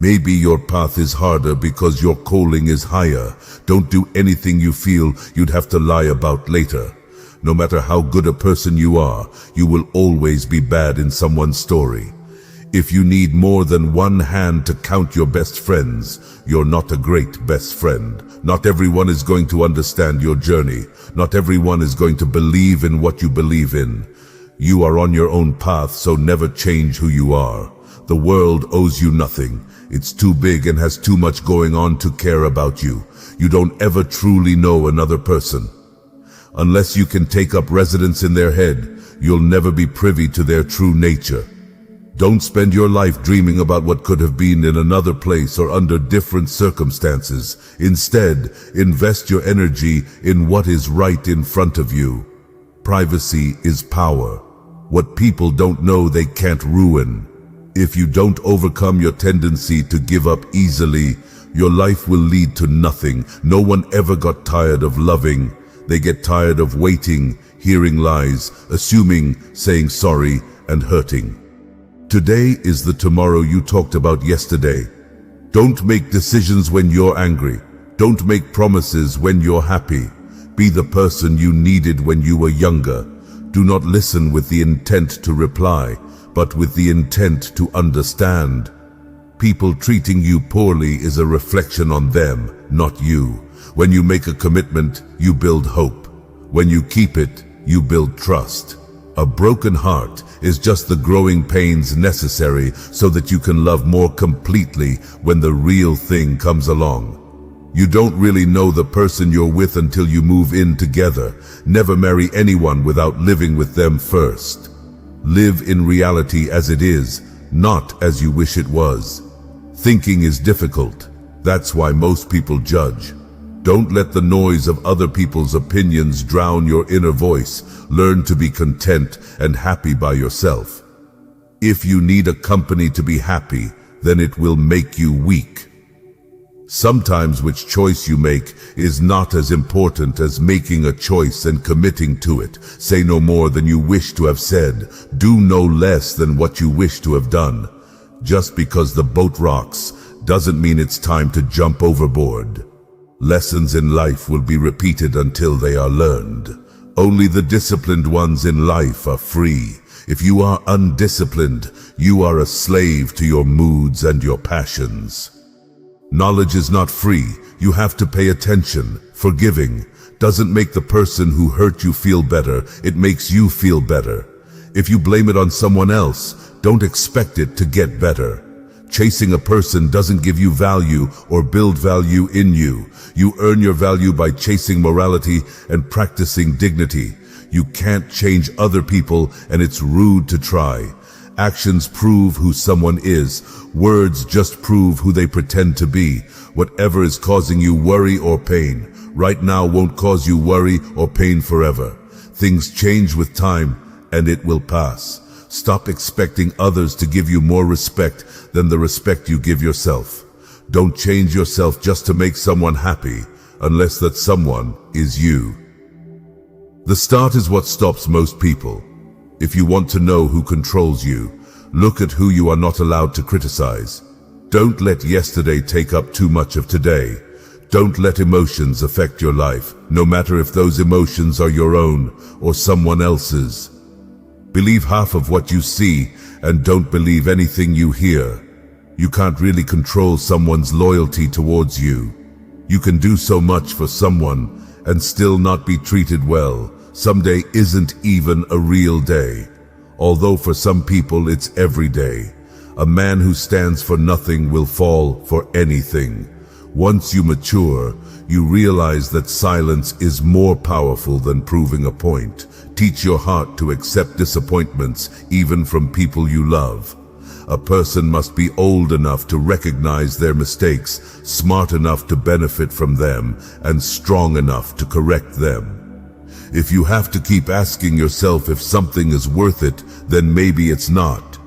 Maybe your path is harder because your calling is higher. Don't do anything you feel you'd have to lie about later. No matter how good a person you are, you will always be bad in someone's story. If you need more than one hand to count your best friends, you're not a great best friend. Not everyone is going to understand your journey. Not everyone is going to believe in what you believe in. You are on your own path, so never change who you are. The world owes you nothing. It's too big and has too much going on to care about you. You don't ever truly know another person. Unless you can take up residence in their head, you'll never be privy to their true nature. Don't spend your life dreaming about what could have been in another place or under different circumstances. Instead, invest your energy in what is right in front of you. Privacy is power. What people don't know, they can't ruin. If you don't overcome your tendency to give up easily, your life will lead to nothing. No one ever got tired of loving. They get tired of waiting, hearing lies, assuming, saying sorry, and hurting. Today is the tomorrow you talked about yesterday. Don't make decisions when you're angry. Don't make promises when you're happy. Be the person you needed when you were younger. Do not listen with the intent to reply, but with the intent to understand. People treating you poorly is a reflection on them, not you. When you make a commitment, you build hope. When you keep it, you build trust. A broken heart is just the growing pains necessary so that you can love more completely when the real thing comes along. You don't really know the person you're with until you move in together. Never marry anyone without living with them first. Live in reality as it is, not as you wish it was. Thinking is difficult. That's why most people judge. Don't let the noise of other people's opinions drown your inner voice. Learn to be content and happy by yourself. If you need a company to be happy, then it will make you weak. Sometimes which choice you make is not as important as making a choice and committing to it. Say no more than you wish to have said. Do no less than what you wish to have done. Just because the boat rocks doesn't mean it's time to jump overboard. Lessons in life will be repeated until they are learned. Only the disciplined ones in life are free. If you are undisciplined, you are a slave to your moods and your passions. Knowledge is not free. You have to pay attention. Forgiving doesn't make the person who hurt you feel better. It makes you feel better. If you blame it on someone else, don't expect it to get better. Chasing a person doesn't give you value or build value in you. You earn your value by chasing morality and practicing dignity. You can't change other people, and it's rude to try. Actions prove who someone is. Words just prove who they pretend to be. Whatever is causing you worry or pain right now won't cause you worry or pain forever. Things change with time, and it will pass. Stop expecting others to give you more respect than the respect you give yourself. Don't change yourself just to make someone happy, unless that someone is you. The start is what stops most people. If you want to know who controls you, look at who you are not allowed to criticize. Don't let yesterday take up too much of today. Don't let emotions affect your life, no matter if those emotions are your own or someone else's. Believe half of what you see and don't believe anything you hear. You can't really control someone's loyalty towards you. You can do so much for someone and still not be treated well. Someday isn't even a real day, although for some people it's every day. A man who stands for nothing will fall for anything. Once you mature, you realize that silence is more powerful than proving a point. Teach your heart to accept disappointments, even from people you love. A person must be old enough to recognize their mistakes, smart enough to benefit from them, and strong enough to correct them. If you have to keep asking yourself if something is worth it, then maybe it's not.